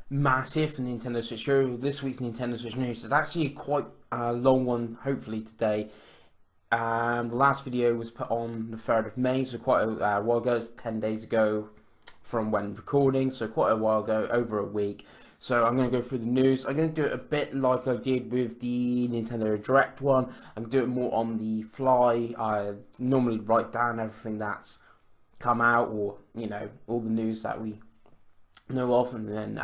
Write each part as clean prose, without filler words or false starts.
massive for NintendoSwitchGuru. This week's Nintendo Switch news is actually quite a long one, hopefully today. The last video was put on the 3rd of May, so quite a while ago. It's 10 days ago from when recording, so quite a while ago, over a week. So I'm going to go through the news. I'm going to do it a bit like I did with the Nintendo Direct one. I'm going to do it more on the fly. I normally write down everything that's come out, or, you know, all the news that we know of, and then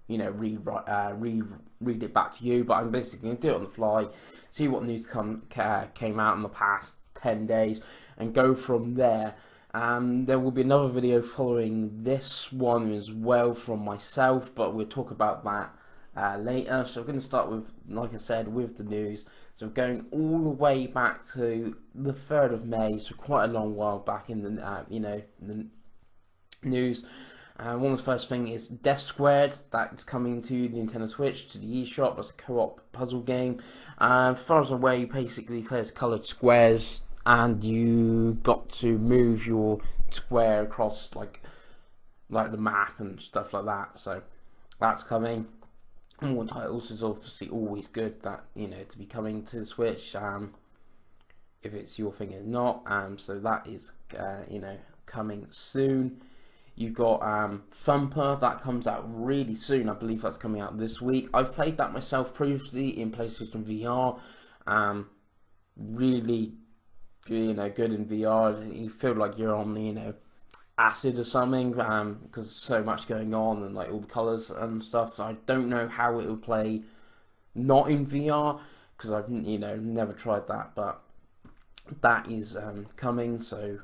you know, read it back to you. But I'm basically going to do it on the fly, see what news came out in the past 10 days, and go from there. There will be another video following this one as well from myself, but we'll talk about that later. So we're going to start with, like I said, with the news. So going all the way back to the 3rd of May, so quite a long while back in the you know, the news. One of the first thing is Death Squared. That's coming to the Nintendo Switch, to the eShop. That's a co-op puzzle game. As far as I'm aware, you basically play as coloured squares, and you got to move your square across like the map and stuff like that. So that's coming. More titles is obviously always good, that, you know, to be coming to the Switch, if it's your thing or not. So that is you know, coming soon. You've got Thumper, that comes out really soon. I believe that's coming out this week. I've played that myself previously in PlayStation VR. Really, you know, good in VR. You feel like you're on, you know, acid or something, because there's so much going on, and like all the colours and stuff. I don't know how it will play not in VR, because I've, you know, never tried that, but that is coming. So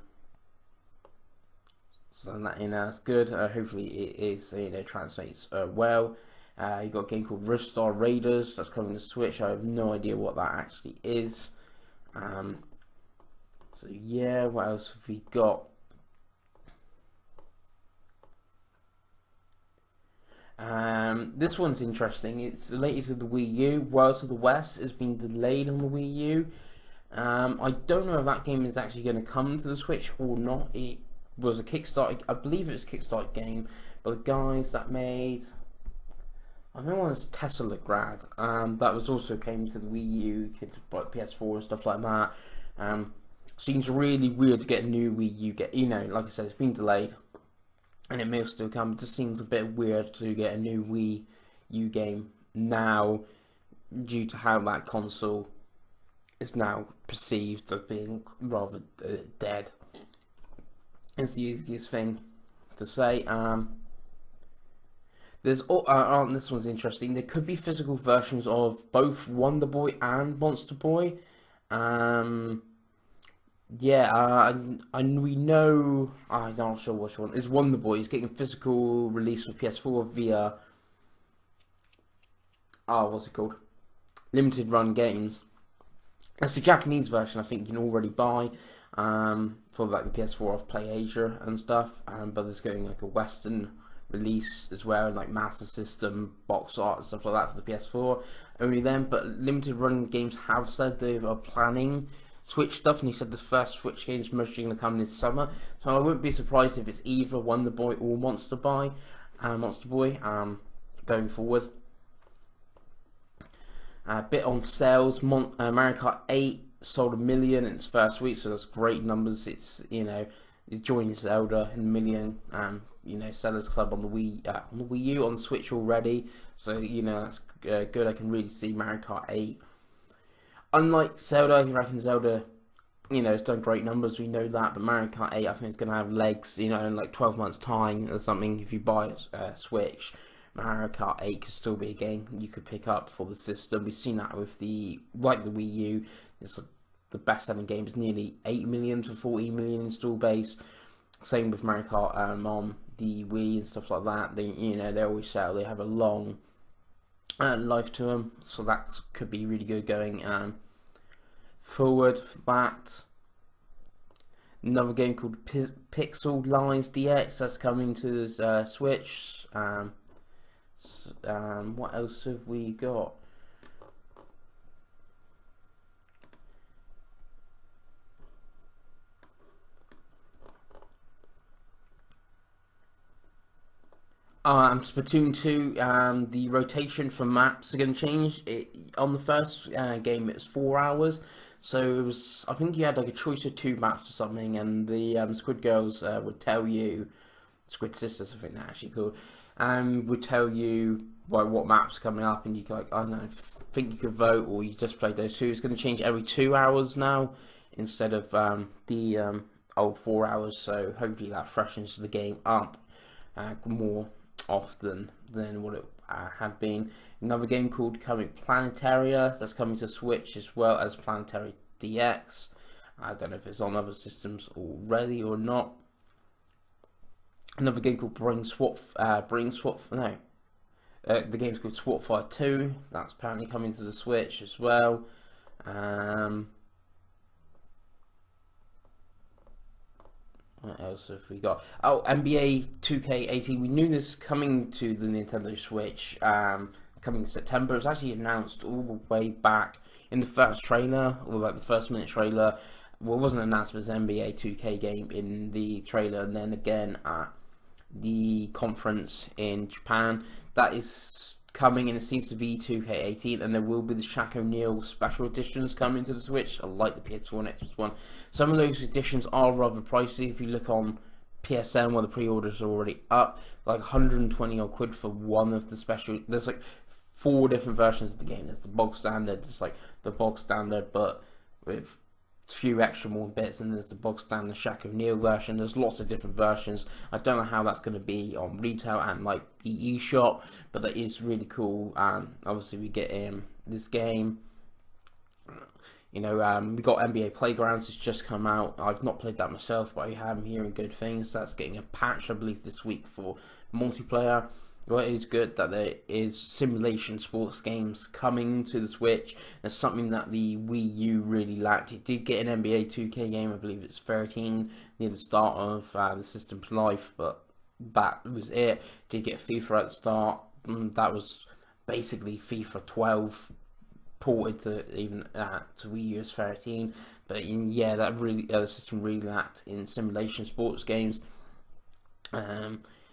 that, you know, that's good. Hopefully it is, you know, translates well. You've got a game called Ristar Raiders that's coming to Switch. I have no idea what that actually is. So yeah, what else have we got? This one's interesting. It's related to the Wii U. Worlds of the West has been delayed on the Wii U. I don't know if that game is actually going to come to the Switch or not. It was a Kickstarter, I believe it was a Kickstarter game, but the guys that made, I think it was Tesla Grad, that was also came to the Wii U, kids like PS4 and stuff like that. Seems really weird to get a new Wii U, you know, like I said, it's been delayed, and it may still come. It just seems a bit weird to get a new Wii U game now, due to how that console is now perceived as being rather dead. Is the easiest thing to say. There's this one's interesting. There could be physical versions of both Wonder Boy and Monster Boy. Yeah, and we know, I'm not sure which one is Wonder Boy. He's getting a physical release for PS4 via what's it called? Limited Run Games. That's the Japanese version. I think you can already buy. For like the PS4 off Play Asia and stuff, but there's going like a Western release as well, like Master System, box art and stuff like that for the PS4 only then. But Limited Run Games have said they are planning Switch stuff, and he said the first Switch game is mostly going to come this summer, so I wouldn't be surprised if it's either Wonder Boy or Monster Boy going forward. A bit on sales. Mario Kart 8 sold 1 million in its first week, so that's great numbers. It's, you know, it joined Zelda in the million, you know, sellers club on the Wii U, on the Switch already. So, you know, that's good. I can really see Mario Kart 8. Unlike Zelda, I reckon Zelda, you know, it's done great numbers. We know that, but Mario Kart 8, I think it's going to have legs, you know, in like 12 months' time or something. If you buy a Switch, Mario Kart 8 could still be a game you could pick up for the system. We've seen that with the Wii U. It's the best-selling game is nearly 8 million to 14 million install base. Same with Mario Kart on the Wii and stuff like that. They, you know, they always sell. They have a long life to them, so that could be really good going forward for that. Another game called Pixel Lines DX that's coming to the Switch. What else have we got? Splatoon 2, the rotation for maps are going to change. On the first game, it was 4 hours. So it was, I think you had like a choice of 2 maps or something, and the Squid Girls would tell you, Squid Sisters, I think they're actually called, would tell you what maps are coming up, and you could, like, I don't know, think you could vote, or you just played those two. It's going to change every 2 hours now, instead of the old 4 hours, so hopefully that freshens the game up more often than what it had been. Another game called Planetaria, that's coming to Switch, as well as Planetary DX. I don't know if it's on other systems already or not. Another game called the game's called Swap Fire 2. That's apparently coming to the Switch as well. What else have we got? Oh, NBA 2K18. We knew this coming to the Nintendo Switch, coming in September. It was actually announced all the way back in the first trailer, or like the first minute trailer. Well, it wasn't announced, but it was an NBA 2K game in the trailer, and then again at the conference in Japan. That is coming, and it seems to be 2K18, and there will be the Shaq O'Neal special editions coming to the Switch. I like the PS4 and Xbox One. Some of those editions are rather pricey. If you look on PSN, where the pre-orders are already up, like 120 odd quid for one of the special. There's like 4 different versions of the game. There's the bog standard, there's like the bog standard, but with few extra more bits, and there's the bog standard Shaq O'Neal version. There's lots of different versions. I don't know how that's going to be on retail and like the eShop, but that is really cool. Obviously we get this game. You know, we got NBA Playgrounds. It's just come out. I've not played that myself, but I am hearing good things. That's getting a patch, I believe, this week for multiplayer. Well, it is good that there is simulation sports games coming to the Switch. That's something that the Wii U really lacked. It did get an NBA 2K game, I believe it's 13, near the start of the system's life, but that was it. Did get FIFA at the start. That was basically FIFA 12 ported to even to Wii U as 13. But yeah, that really the system really lacked in simulation sports games.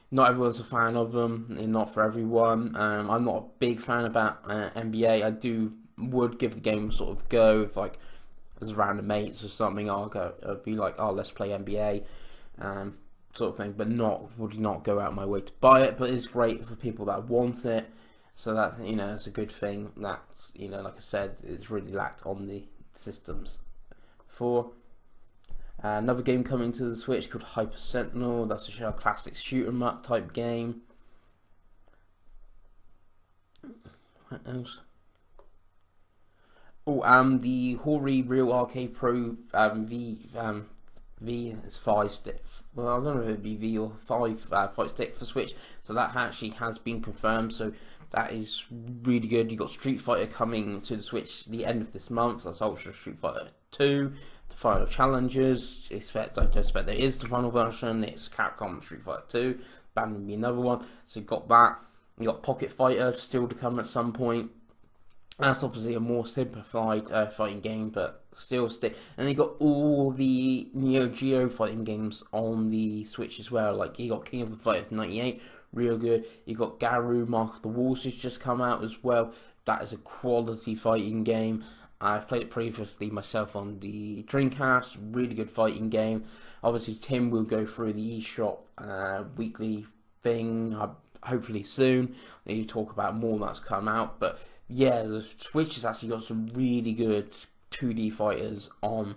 Not everyone's a fan of them, and not for everyone. I'm not a big fan about NBA. I would give the game a sort of go if, like, as random mates or something. I'd be like, oh, let's play NBA, sort of thing. But would not go out my way to buy it. But it's great for people that want it. So that, you know, it's a good thing. That's, you know, like I said, it's really lacked on the systems for. Another game coming to the Switch called Hyper Sentinel. That's a classic shoot 'em up type game. What else? Oh, the Hori Real Arcade Pro V is 5 stick. Well, I don't know if it'd be V or 5 stick for Switch. So that actually has been confirmed. So that is really good. You got Street Fighter coming to the Switch the end of this month. That's Ultra Street Fighter 2. The final challenges. I don't expect there is the final version. It's Capcom Street Fighter 2. Bound to be another one. So you've got that. You got Pocket Fighter still to come at some point. That's obviously a more simplified fighting game, but still stick. And you got all the Neo Geo fighting games on the Switch as well. Like you got King of the Fighters 98, real good. You got Garou Mark of the Wolves has just come out as well. That is a quality fighting game. I've played it previously myself on the Dreamcast. Really good fighting game. Obviously, Tim will go through the eShop weekly thing, hopefully soon. You talk about more that's come out, but yeah, the Switch has actually got some really good 2D fighters on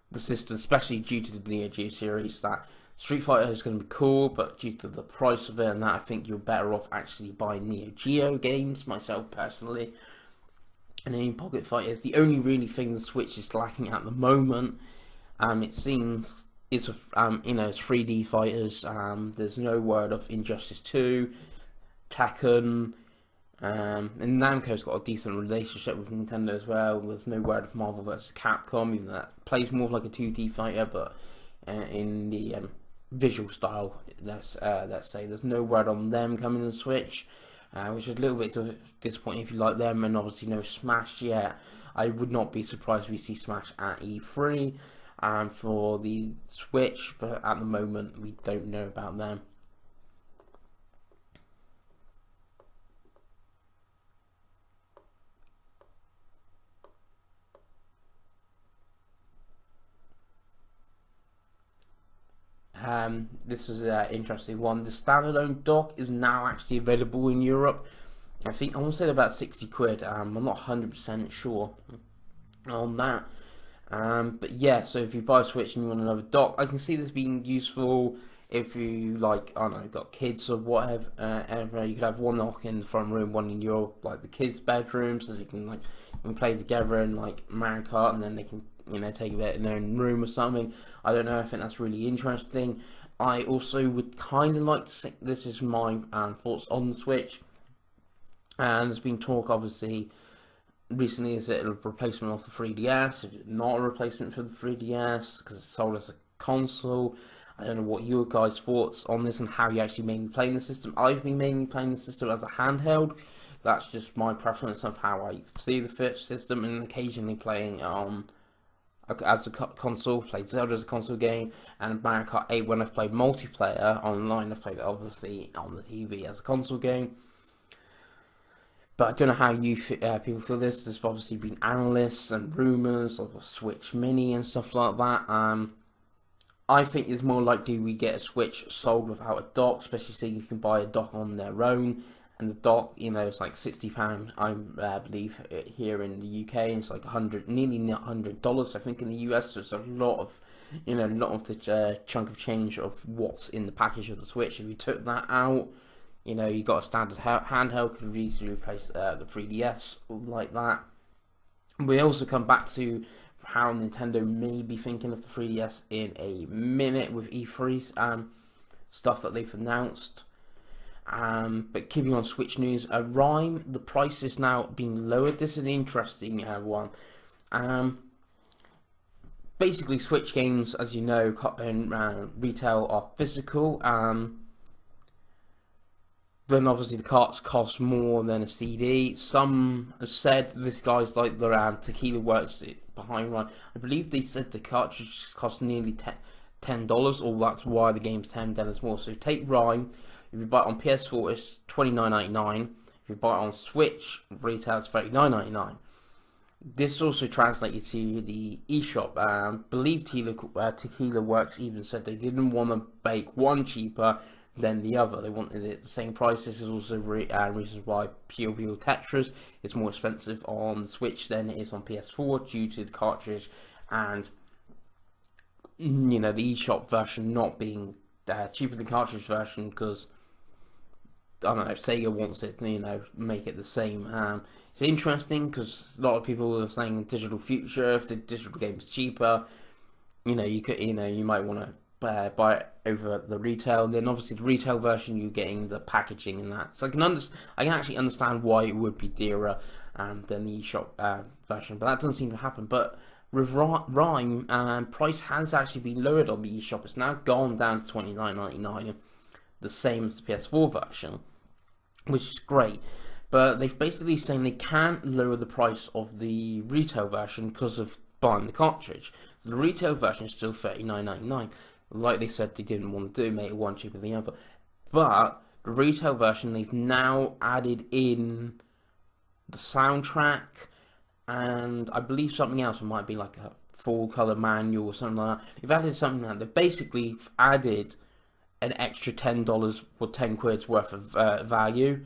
the system, especially due to the Neo Geo series. That Street Fighter is going to be cool, but due to the price of it and that, I think you're better off actually buying Neo Geo games, myself personally. And then Pocket Fighter is the only really thing the Switch is lacking at the moment. It seems it's it's 3D fighters. There's no word of Injustice 2, Tekken, and Namco's got a decent relationship with Nintendo as well. There's no word of Marvel vs. Capcom, even though that plays more like a 2D fighter, but in the visual style, let's say, there's no word on them coming to the Switch. Which is a little bit disappointing if you like them, and obviously no Smash yet. I would not be surprised if we see Smash at E3 for the Switch, but at the moment we don't know about them. this is an interesting one. The standalone dock is now actually available in Europe. I want to say about 60 quid. I'm not 100% sure on that. But yeah, so if you buy a Switch and you want another dock, I can see this being useful if you, like, I don't know, got kids or whatever. You could have one dock in the front room, one in your, like, the kids' bedroom, so you can, like, you can play together in, like, Mario Kart, and then they can, you know, take it in their own room or something. I don't know, I think that's really interesting. I also would kind of like to see, this is my thoughts on the Switch, and there's been talk, obviously, recently, is it a replacement of the 3DS? Is it not a replacement for the 3DS because it's sold as a console? I don't know what your guys' thoughts on this and how you actually mainly playing the system. I've been mainly playing the system as a handheld. That's just my preference of how I see the system, and occasionally playing as a console. Played Zelda as a console game, and Mario Kart 8 when I've played multiplayer online. I've played it obviously on the TV as a console game. But I don't know how you people feel this. There's obviously been analysts and rumours of a Switch Mini and stuff like that. I think it's more likely we get a Switch sold without a dock, especially seeing you can buy a dock on their own. And the dock, you know, it's like £60, I believe, here in the UK. It's like nearly $100, I think, in the US. So it's a lot of, you know, the chunk of change of what's in the package of the Switch. If you took that out, you know, you got a standard handheld, could easily replace the 3DS like that. We also come back to how Nintendo may be thinking of the 3DS in a minute with E3 stuff that they've announced. But keeping on Switch news, Rhyme, the price is now being lowered. This is an interesting one. Basically, Switch games, as you know, in retail are physical. Then obviously the carts cost more than a CD. Some have said this guy's like the Tequila Works behind Rhyme. I believe they said the cartridge cost nearly $10, or that's why the game's $10 more. So take Rhyme. If you buy it on PS4, it's $29.99. If you buy it on Switch, retail it's $39.99. This also translated to the eShop. I believe Tequila Works even said they didn't want to make one cheaper than the other. They wanted it at the same price. This is also reasons why Puyo Tetris is more expensive on the Switch than it is on PS4 due to the cartridge and, you know, the eShop version not being cheaper than the cartridge version because, I don't know, if Sega wants it, you know, make it the same. It's interesting because a lot of people are saying digital future, if the digital game is cheaper, you know, you might want to buy it over the retail. Then obviously the retail version, you're getting the packaging and that. So I can actually understand why it would be dearer than the eShop version, but that doesn't seem to happen. But with Rhyme, price has actually been lowered on the eShop. It's now gone down to $29.99, the same as the PS4 version, which is great. But they've basically saying they can't lower the price of the retail version because of buying the cartridge. So the retail version is still $39.99. Like they said they didn't want to do, make it one cheaper than the other. But the retail version, they've now added in the soundtrack, and I believe something else. It might be like a full color manual or something like that. They've added something like that. They've basically added an extra $10 or 10 quid's worth of value.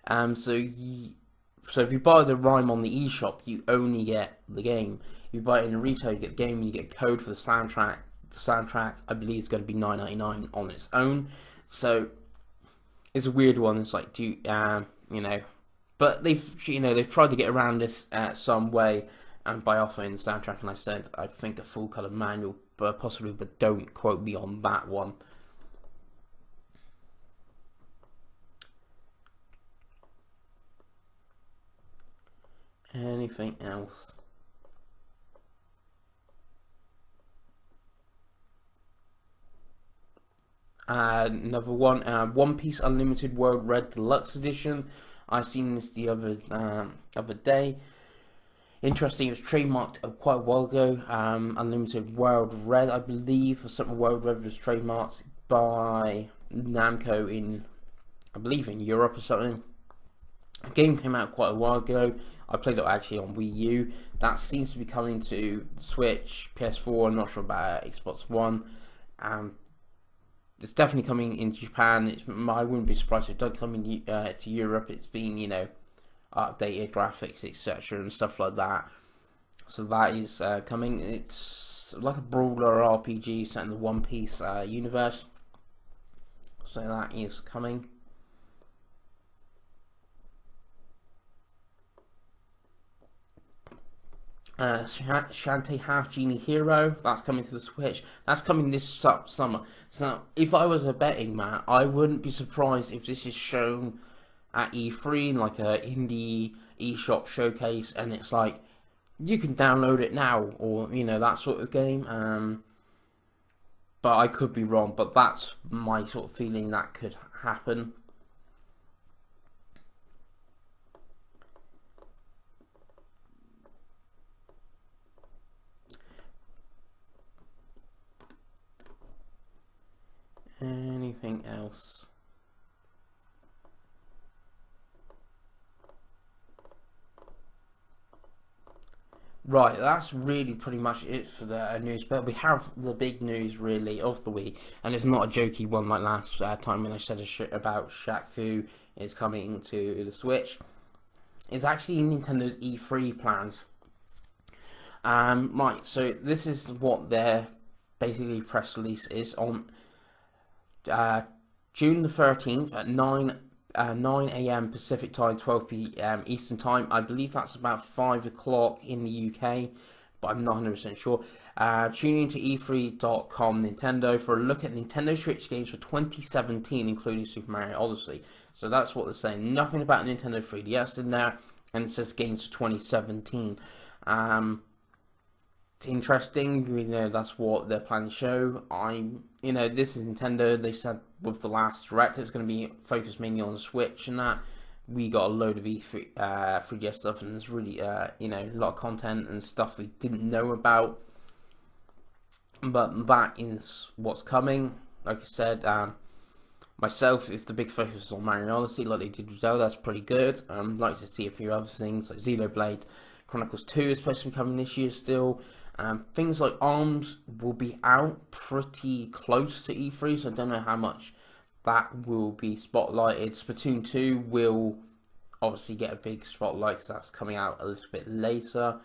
So if you buy the Rhyme on the eShop, you only get the game. If you buy it in retail, you get the game and you get a code for the soundtrack. The soundtrack, I believe, is going to be $9.99 on its own. So it's a weird one. It's like, you know, but they've tried to get around this some way, and by offering the soundtrack. And I said I think a full color manual, but possibly, but don't quote me on that one. Anything else? Another one, One Piece Unlimited World Red Deluxe Edition. I seen this the other day. Interesting, it was trademarked quite a while ago. Unlimited World Red, I believe, or something. World Red was trademarked by Namco in, I believe, in Europe or something. The game came out quite a while ago. I played it actually on Wii U. That seems to be coming to Switch, PS4. I'm not sure about Xbox One. it's definitely coming into Japan. I wouldn't be surprised if it does come in to Europe. It's been, you know, updated graphics, etc., and stuff like that. So that is coming. It's like a brawler RPG set in the One Piece universe. So that is coming. Shantae Half Genie Hero, that's coming to the Switch. That's coming this summer. So if I was a betting man, I wouldn't be surprised if this is shown at E3 like a indie eShop showcase, and it's like you can download it now, or you know, that sort of game. But I could be wrong. But that's my sort of feeling that could happen. Anything else? Right, that's really pretty much it for the news, but we have the big news really of the week, and it's not a jokey one like last time when I said about Shaq Fu is coming to the Switch. It's actually Nintendo's E3 plans. Right, so this is what their basically press release is on June the 13th at 9 a.m. Pacific time, 12 p.m. Eastern time. I believe that's about 5 o'clock in the UK, but I'm not 100% sure. Tune in to E3.com Nintendo for a look at Nintendo Switch games for 2017, including Super Mario Odyssey. So that's what they're saying. Nothing about Nintendo 3DS in there, and it says games for 2017. It's interesting, you know, that's what they're planning to show. You know, this is Nintendo. They said with the last Direct it's going to be focused mainly on the Switch, and that we got a load of 3DS stuff, and there's really, you know, a lot of content and stuff we didn't know about. But that is what's coming. Like I said, myself, if the big focus is on Mario Odyssey, like they did with Zelda, that's pretty good. I'd like to see a few other things, like Xenoblade Chronicles 2 is supposed to be coming this year still. Things like ARMS will be out pretty close to E3, so I don't know how much that will be spotlighted. Splatoon 2 will obviously get a big spotlight because that's coming out a little bit later.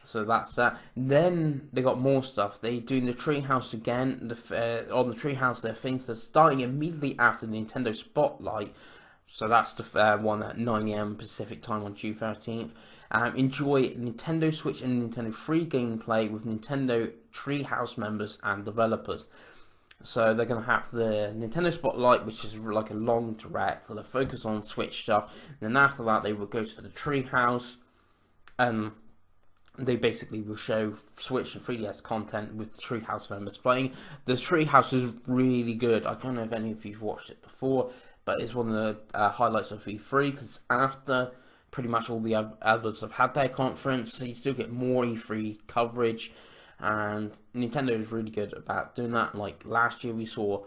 So that's that. Then they got more stuff. They're doing the Treehouse again. On the Treehouse, there are things that are starting immediately after the Nintendo Spotlight. So that's the one at 9 AM Pacific time on June 13th. Enjoy Nintendo Switch and Nintendo free gameplay with Nintendo Treehouse members and developers. So they're going to have the Nintendo Spotlight, which is like a long direct, so they focus on Switch stuff. And then after that, they will go to the Treehouse, and they basically will show Switch and 3DS content with Treehouse members playing. The Treehouse is really good. I don't know if any of you've watched it before, but it's one of the highlights of E3, because it's after pretty much all the others have had their conference, so you still get more E3 coverage, and Nintendo is really good about doing that. Like last year we saw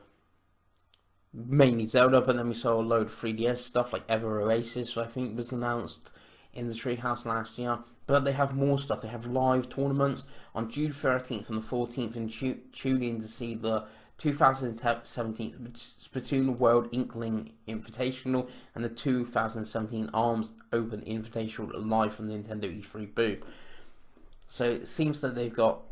mainly Zelda, but then we saw a load of 3DS stuff like Ever Oasis, I think was announced in the Treehouse last year. But they have more stuff. They have live tournaments on June 13th and the 14th, and tune in to see the 2017 Splatoon World Inkling Invitational and the 2017 ARMS Open Invitational live from the Nintendo E3 booth. So it seems that they've got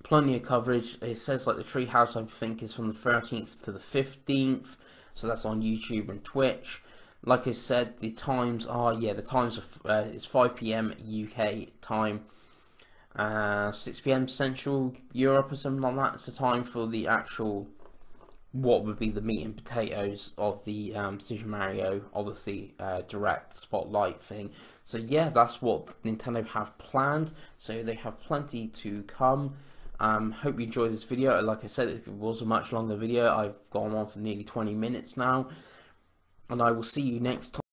plenty of coverage. It says like the Treehouse, I think, is from the 13th to the 15th, so that's on YouTube and Twitch. Like I said, the times are, the times are, it's 5 PM UK time, 6 PM Central Europe or something like that. It's the time for the actual, what would be the meat and potatoes of the Super Mario Odyssey Direct Spotlight thing. So yeah, that's what Nintendo have planned. So they have plenty to come. Hope you enjoyed this video. Like I said, it was a much longer video. I've gone on for nearly 20 minutes now. And I will see you next time.